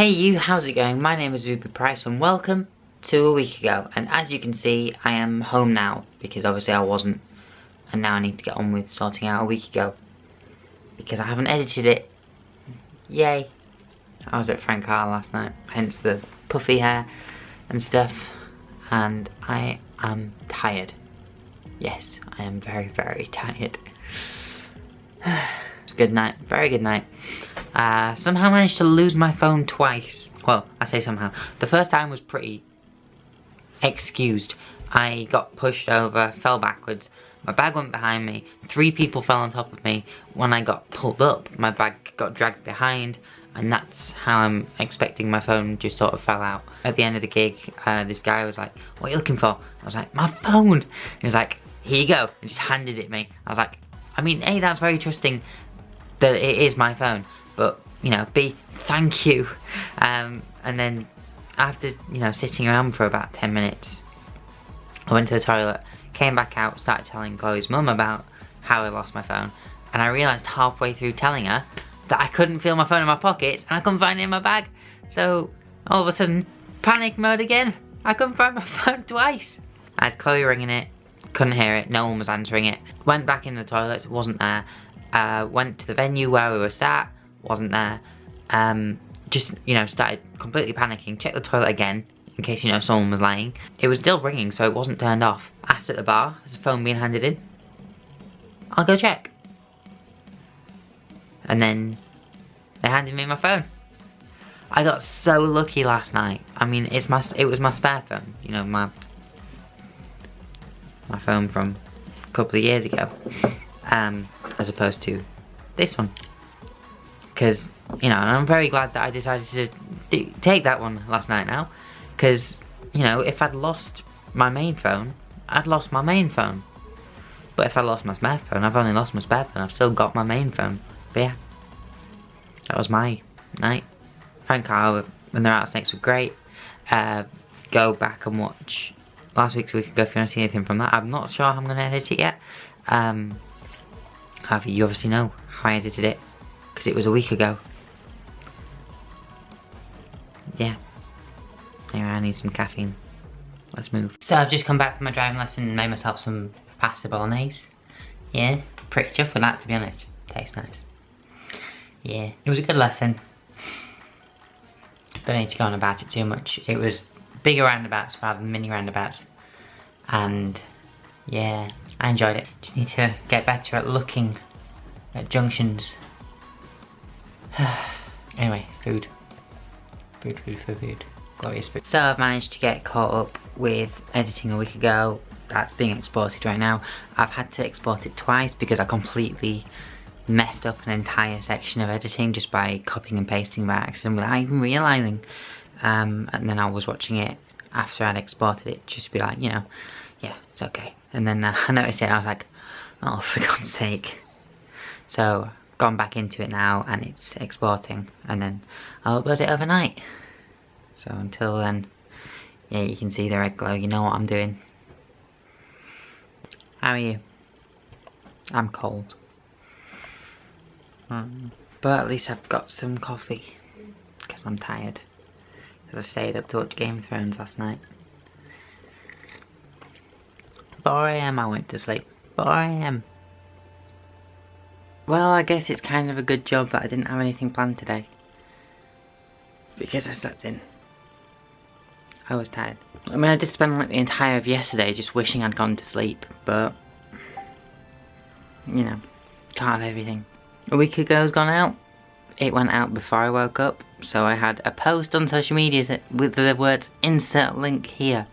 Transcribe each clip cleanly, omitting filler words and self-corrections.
Hey you, how's it going? My name is Ruubez and welcome to a week ago. And as you can see, I am home now because obviously I wasn't. And now I need to get on with sorting out a week ago because I haven't edited it. Yay. I was at Frank Carr last night, hence the puffy hair and stuff. And I am tired. Yes, I am very, very tired. It's a good night, very good night. Somehow managed to lose my phone twice. Well, I say somehow. The first time was pretty excused. I got pushed over, fell backwards. My bag went behind me. 3 people fell on top of me. When I got pulled up, my bag got dragged behind. And that's how I'm expecting my phone just sort of fell out. At the end of the gig, this guy was like, "What are you looking for?" I was like, "My phone." He was like, "Here you go." And just handed it me. I was like, I mean, A, that's very trusting that it is my phone. But, you know, B, thank you. And then after, you know, sitting around for about 10 minutes, I went to the toilet, came back out, started telling Chloe's mum about how I lost my phone. And I realised halfway through telling her that I couldn't feel my phone in my pockets and I couldn't find it in my bag. So, all of a sudden, panic mode again. I couldn't find my phone twice. I had Chloe ringing it, couldn't hear it, no one was answering it. Went back in the toilet, wasn't there. Went to the venue where we were sat, wasn't there. Just, you know, started completely panicking. Checked the toilet again, in case, you know, someone was lying. It was still ringing, so it wasn't turned off. Asked at the bar, is the phone being handed in? I'll go check. And then they handed me my phone. I got so lucky last night. I mean, it was my spare phone. You know, my phone from a couple of years ago. As opposed to this one. Because, you know, and I'm very glad that I decided to take that one last night now. Because, you know, if I'd lost my main phone, I'd lost my main phone. But if I lost my spare phone, I've only lost my spare phone. I've still got my main phone. But yeah, that was my night. Frank Carr and their Out Snakes were great. Go back and watch last week's Week Ago if you want to see anything from that. I'm not sure how I'm going to edit it yet. However, you obviously know how I edited it, because it was a week ago. Yeah. Anyway, I need some caffeine. Let's move. So I've just come back from my driving lesson and made myself some pasta bolognese. Yeah, pretty chuffed with that, to be honest. Tastes nice. Yeah, it was a good lesson. Don't need to go on about it too much. It was bigger roundabouts rather than mini roundabouts. And yeah, I enjoyed it. Just need to get better at looking at junctions. Anyway, food. Food. Glorious food. So I've managed to get caught up with editing a week ago. That's being exported right now. I've had to export it twice because I completely messed up an entire section of editing just by copying and pasting by accident without even realising. And then I was watching it after I'd exported it just to be like, you know, yeah, it's okay. And then I noticed it and I was like, oh, for God's sake. So I've gone back into it now and it's exporting, and then I'll upload it overnight. So until then, yeah, you can see the red glow, you know what I'm doing. How are you? I'm cold. But at least I've got some coffee, because I'm tired. Because I stayed up to watch Game of Thrones last night. 4 AM I went to sleep. 4 AM. Well, I guess it's kind of a good job that I didn't have anything planned today. Because I slept in. I was tired. I mean, I did spend like the entire of yesterday just wishing I'd gone to sleep, but you know, can't have everything. A week ago's gone out. It went out before I woke up, so I had a post on social media with the words "insert link here."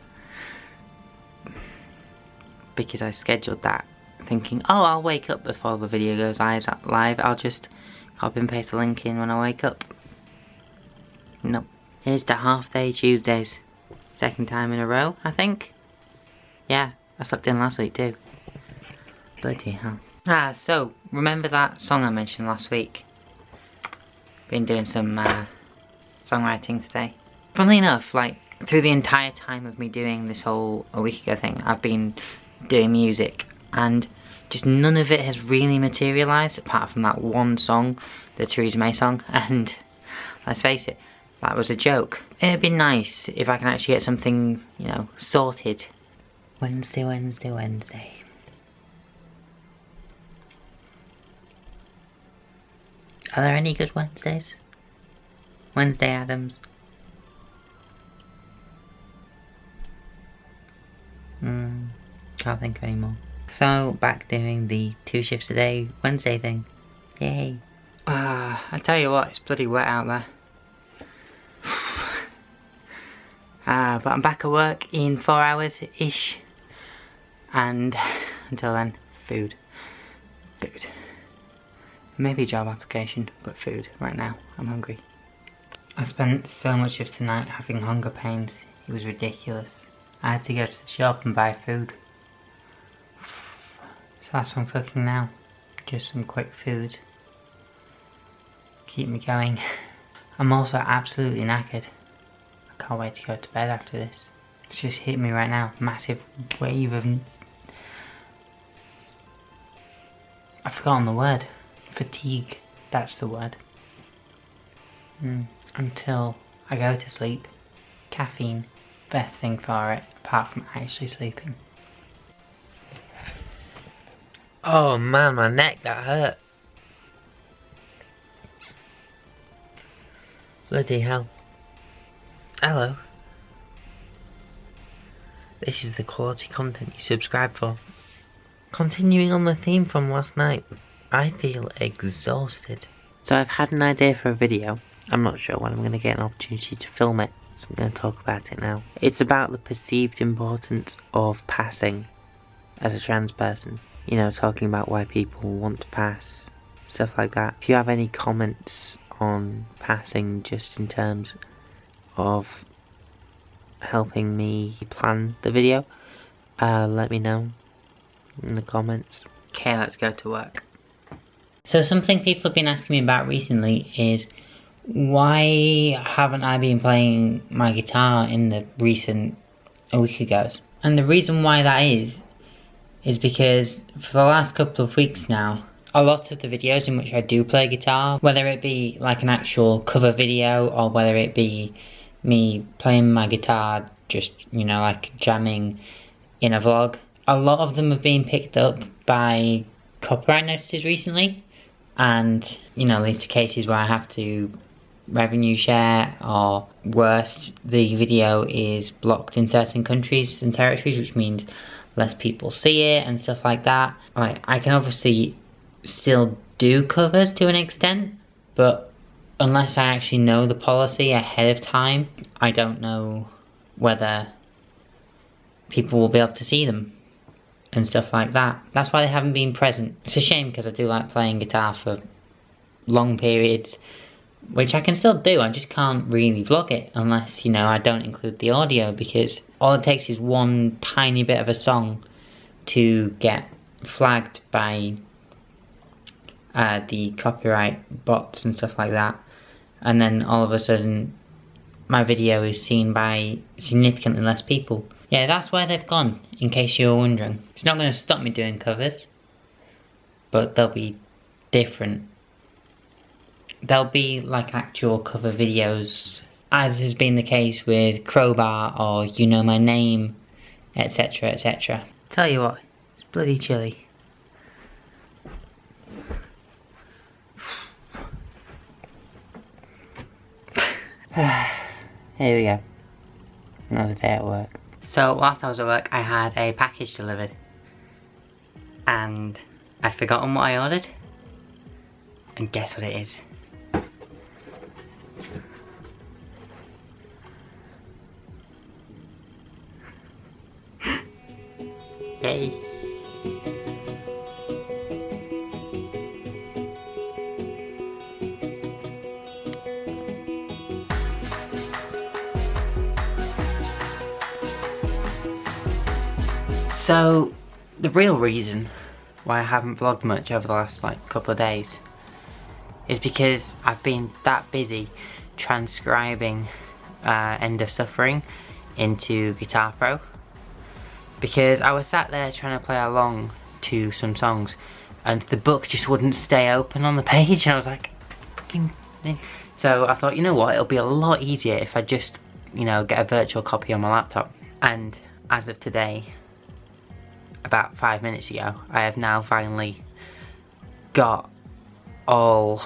Because I scheduled that, thinking, oh, I'll wake up before the video goes live, I'll just copy and paste the link in when I wake up. Nope. Here's the half day Tuesdays. Second time in a row, I think. Yeah, I slept in last week too. Bloody hell. So, remember that song I mentioned last week? Been doing some songwriting today. Funnily enough, like, through the entire time of me doing this whole a week ago thing, I've been doing music, and just none of it has really materialised, apart from that one song, the Theresa May song, and let's face it, that was a joke. It'd be nice if I can actually get something, you know, sorted. Wednesday. Are there any good Wednesdays? Wednesday Addams. Can't think of any more. So, back doing the 2 shifts a day Wednesday thing. Yay. I tell you what, it's bloody wet out there. But I'm back at work in 4 hours-ish. And until then, food. Maybe a job application, but food right now. I'm hungry. I spent so much of tonight having hunger pains. It was ridiculous. I had to go to the shop and buy food. So that's what I'm cooking now. Just some quick food. Keep me going. I'm also absolutely knackered. I can't wait to go to bed after this. It's just hit me right now. Massive wave of... I've forgotten the word. Fatigue. That's the word. Until I go to sleep. Caffeine. Best thing for it, apart from actually sleeping. Oh man, my neck, that hurt. Bloody hell. Hello. This is the quality content you subscribe for. Continuing on the theme from last night, I feel exhausted. So I've had an idea for a video. I'm not sure when I'm going to get an opportunity to film it, so I'm going to talk about it now. It's about the perceived importance of passing as a trans person. You know, talking about why people want to pass, stuff like that. If you have any comments on passing just in terms of helping me plan the video, let me know in the comments. Okay, let's go to work. So something people have been asking me about recently is why haven't I been playing my guitar in the recent week ago's? And the reason why that is because for the last couple of weeks now, a lot of the videos in which I do play guitar, whether it be like an actual cover video or whether it be me playing my guitar just, you know, like jamming in a vlog, a lot of them have been picked up by copyright notices recently, and, you know, leads to cases where I have to revenue share, or worst, the video is blocked in certain countries and territories, which means less people see it and stuff like that. Like, I can obviously still do covers to an extent, but unless I actually know the policy ahead of time, I don't know whether people will be able to see them and stuff like that. That's why they haven't been present. It's a shame because I do like playing guitar for long periods, which I can still do. I just can't really vlog it unless, you know, I don't include the audio, because all it takes is one tiny bit of a song to get flagged by the copyright bots and stuff like that, and then all of a sudden my video is seen by significantly less people. Yeah, that's where they've gone, in case you were wondering. It's not going to stop me doing covers, but they'll be different. They'll be like actual cover videos, as has been the case with Crowbar or You Know My Name, etc, etc. Tell you what, it's bloody chilly. Here we go. Another day at work. So whilst I was at work, I had a package delivered, and I'd forgotten what I ordered, and guess what it is? Hey. So, the real reason why I haven't vlogged much over the last couple of days is because I've been that busy transcribing End of Suffering into Guitar Pro, because I was sat there trying to play along to some songs and the book just wouldn't stay open on the page, and I was like, fucking So I thought, you know what, it'll be a lot easier if I just, you know, get a virtual copy on my laptop. And as of today, about 5 minutes ago, I have now finally got all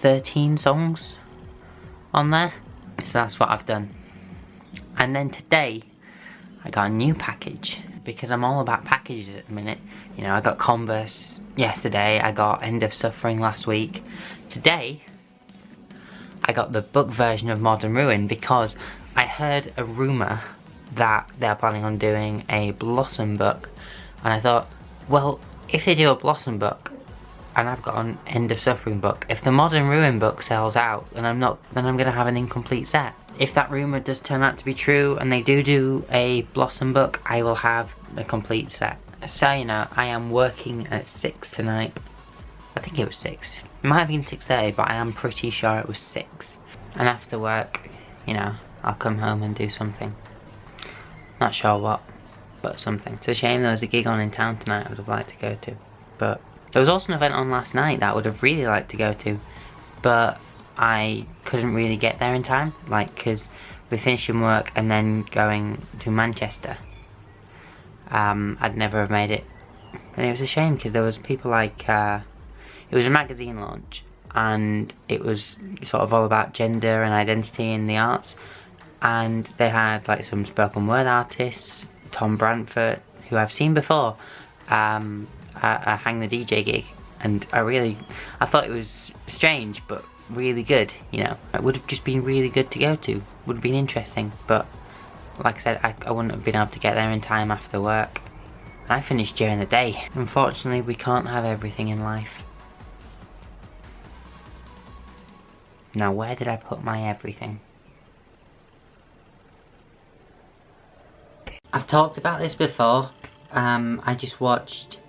13 songs on there. So that's what I've done. And then today, I got a new package, because I'm all about packages at the minute. You know, I got Converse yesterday, I got End of Suffering last week. Today, I got the book version of Modern Ruin, because I heard a rumour that they're planning on doing a Blossom book. And I thought, well, if they do a Blossom book, and I've got an End of Suffering book, if the Modern Ruin book sells out, then I'm gonna have an incomplete set. If that rumour does turn out to be true, and they do a Blossom book, I will have a complete set. So, you know, I am working at 6 tonight. I think it was 6. It might have been 6:30, but I am pretty sure it was 6. And after work, you know, I'll come home and do something. Not sure what, but something. It's a shame there was a gig on in town tonight I would have liked to go to. But there was also an event on last night that I would have really liked to go to, but I couldn't really get there in time, like, because we finishing work and then going to Manchester. I'd never have made it. And it was a shame, because there was people like, it was a magazine launch, and it was sort of all about gender and identity in the arts, and they had like some spoken word artists, Tom Brantford, who I've seen before, a Hang the DJ gig, and I thought it was strange but really good, you know. It would have just been really good to go to, would have been interesting, but like I said, I wouldn't have been able to get there in time after work. I finished during the day. Unfortunately, we can't have everything in life. Now, where did I put my everything? I've talked about this before. I just watched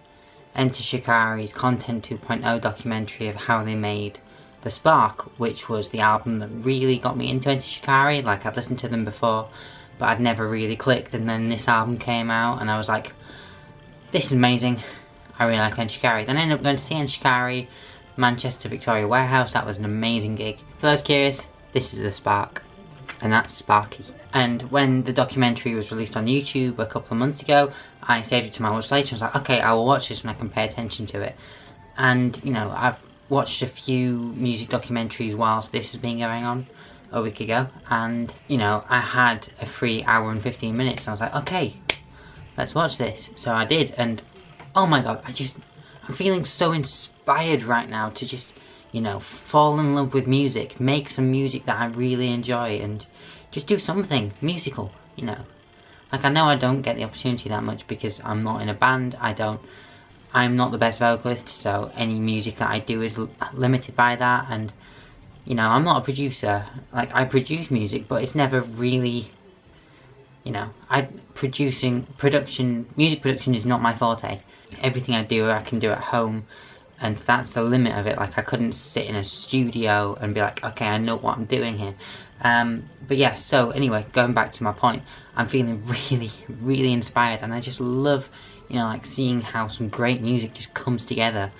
Enter Shikari's Content 2.0 documentary of how they made The Spark, which was the album that really got me into Enter Shikari. Like, I'd listened to them before, but I'd never really clicked, and then this album came out and I was like, this is amazing, I really like Enter Shikari. Then I ended up going to see Enter Shikari, Manchester Victoria Warehouse. That was an amazing gig. For those curious, this is The Spark, and that's Sparky. And when the documentary was released on YouTube a couple of months ago, I saved it to my watch later and was like, okay, I will watch this when I can pay attention to it. And, you know, I've watched a few music documentaries whilst this has been going on a week ago, and, you know, I had a free hour and 15 minutes, and I was like, okay, let's watch this. So I did, and oh my god, I'm feeling so inspired right now to just, you know, fall in love with music, make some music that I really enjoy, and just do something musical, you know. Like, I know I don't get the opportunity that much because I'm not in a band, I'm not the best vocalist, so any music that I do is limited by that, and, you know, I'm not a producer. Like, I produce music, but it's never really, you know, music production is not my forte. Everything I do, I can do at home, and that's the limit of it. Like, I couldn't sit in a studio and be like, okay, I know what I'm doing here. But yeah, so anyway, going back to my point, I'm feeling really, really inspired, and I just love, you know, like, seeing how some great music just comes together.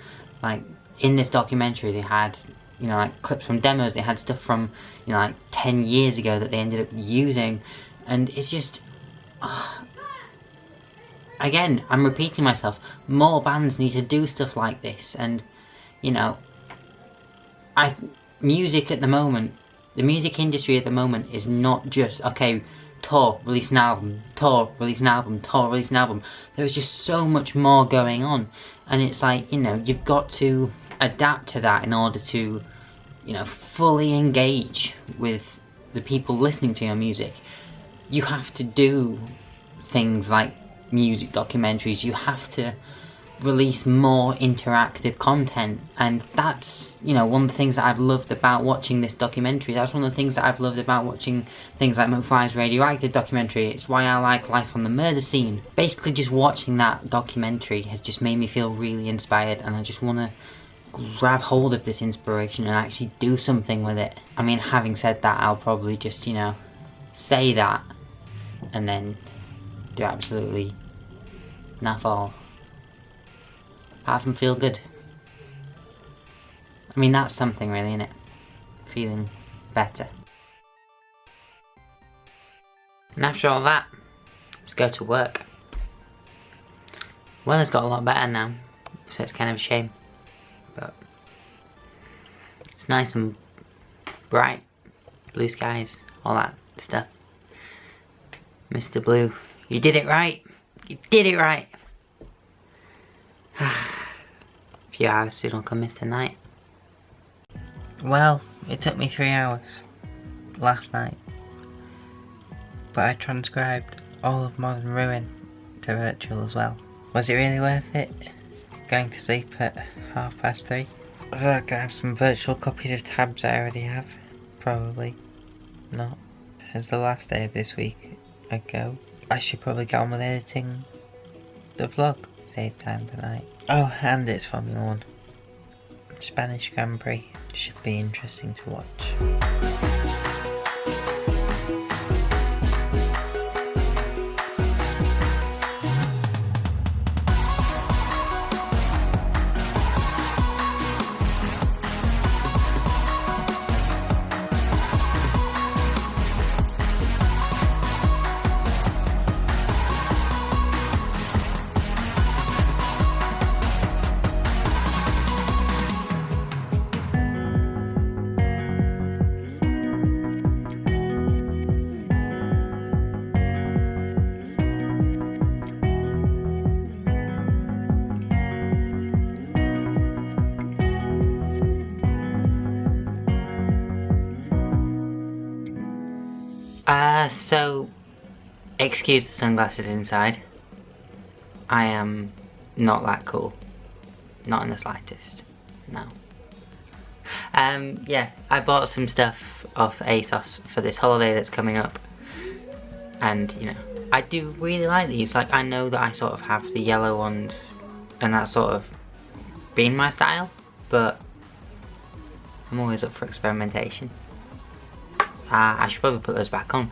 Like, in this documentary, they had, you know, like, clips from demos, they had stuff from, you know, like, 10 years ago that they ended up using, and it's just, again, I'm repeating myself, more bands need to do stuff like this. And, you know, music at the moment, the music industry at the moment is not just, okay, tour, release an album, tour, release an album, tour, release an album. There's just so much more going on, and it's like, you know, you've got to adapt to that in order to, you know, fully engage with the people listening to your music. You have to do things like music documentaries, you have to release more interactive content, and that's, you know, one of the things that I've loved about watching this documentary. That's one of the things that I've loved about watching things like McFly's Radioactive documentary. It's why I like Life on the Murder Scene. Basically, just watching that documentary has just made me feel really inspired, and I just want to grab hold of this inspiration and actually do something with it. I mean, having said that, I'll probably just, you know, say that and then do absolutely naff all. Apart from feel good. I mean, that's something really, innit? Feeling better. And after all that, let's go to work. Weather's got a lot better now, so it's kind of a shame. But it's nice and bright, blue skies, all that stuff. Mr. Blue, you did it right. You did it right. A few hours soon will come Mr. Night. Well, it took me 3 hours last night, but I transcribed all of Modern Ruin to virtual as well. Was it really worth it? Going to sleep at 3:30? So I can have some virtual copies of tabs I already have? Probably not. As the last day of this week I go, I should probably get on with editing the vlog. Save time tonight. Oh, and it's Formula 1. Spanish Grand Prix. Should be interesting to watch. So, excuse the sunglasses inside. I am not that cool. Not in the slightest. No. Yeah, I bought some stuff off ASOS for this holiday that's coming up. And, you know, I do really like these. Like, I know that I sort of have the yellow ones and that's sort of been my style, but I'm always up for experimentation. I should probably put those back on.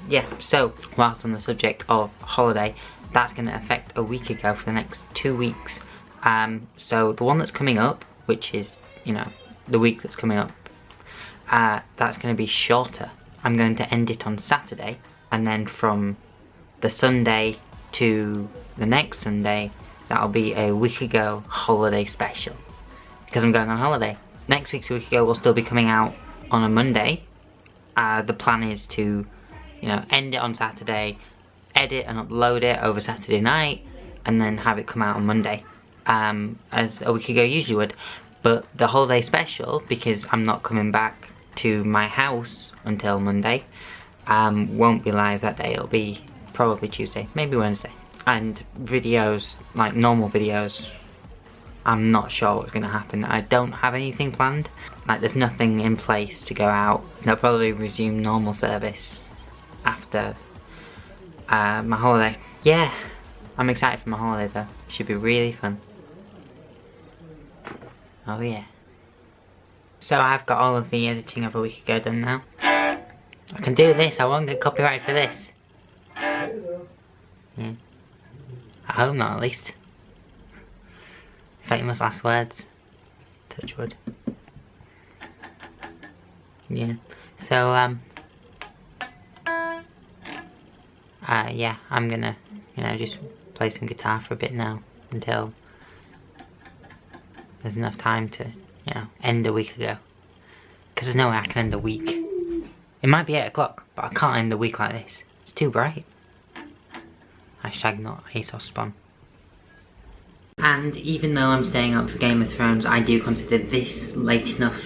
Yeah, so whilst on the subject of holiday, that's going to affect a week ago for the next 2 weeks. So the one that's coming up, which is, you know, the week that's coming up, that's going to be shorter. I'm going to end it on Saturday, and then from the Sunday to the next Sunday, that'll be a week ago holiday special, because I'm going on holiday. Next week's a week ago will still be coming out on a Monday. The plan is to, you know, end it on Saturday, edit and upload it over Saturday night, and then have it come out on Monday, as a week ago usually would. But the holiday special, because I'm not coming back to my house until Monday, won't be live that day. It'll be probably Tuesday, maybe Wednesday. And videos, like normal videos, I'm not sure what's going to happen. I don't have anything planned. Like, there's nothing in place to go out. They'll probably resume normal service after my holiday. Yeah, I'm excited for my holiday though. Should be really fun. Oh yeah. So I've got all of the editing of a week ago done now. I can do this. I won't get copyrighted for this. Yeah. I hope not, at least. Famous last words. Touch wood. Yeah. So, yeah, I'm gonna, you know, just play some guitar for a bit now until there's enough time to, you know, end a week ago. Because there's no way I can end a week. It might be 8 o'clock, but I can't end the week like this. It's too bright. Hashtag not ASOS spawn. And even though I'm staying up for Game of Thrones, I do consider this late enough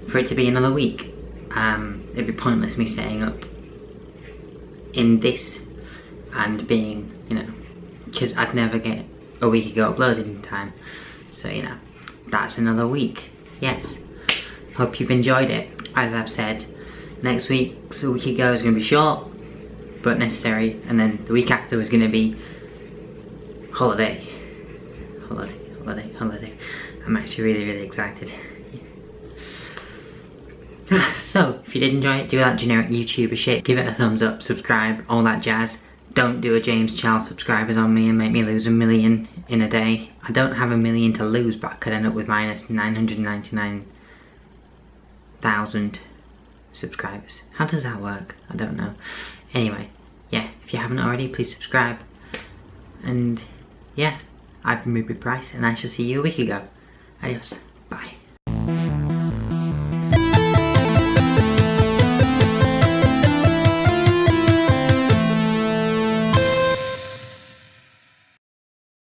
for it to be another week. It'd be pointless me staying up in this and being, you know, because I'd never get a week ago uploaded in time. So, you know, that's another week. Yes. Hope you've enjoyed it. As I've said, next week's a week ago is going to be short, but necessary. And then the week after is going to be holiday. Holiday. I'm actually really excited. So, if you did enjoy it, do that generic YouTuber shit. Give it a thumbs up, subscribe, all that jazz. Don't do a James Charles subscribers on me and make me lose 1 million in a day. I don't have 1 million to lose, but I could end up with minus 999 1,000 subscribers. How does that work? I don't know. Anyway, yeah, if you haven't already, please subscribe. And yeah, I've been Ruubez and I shall see you a week ago. Adios.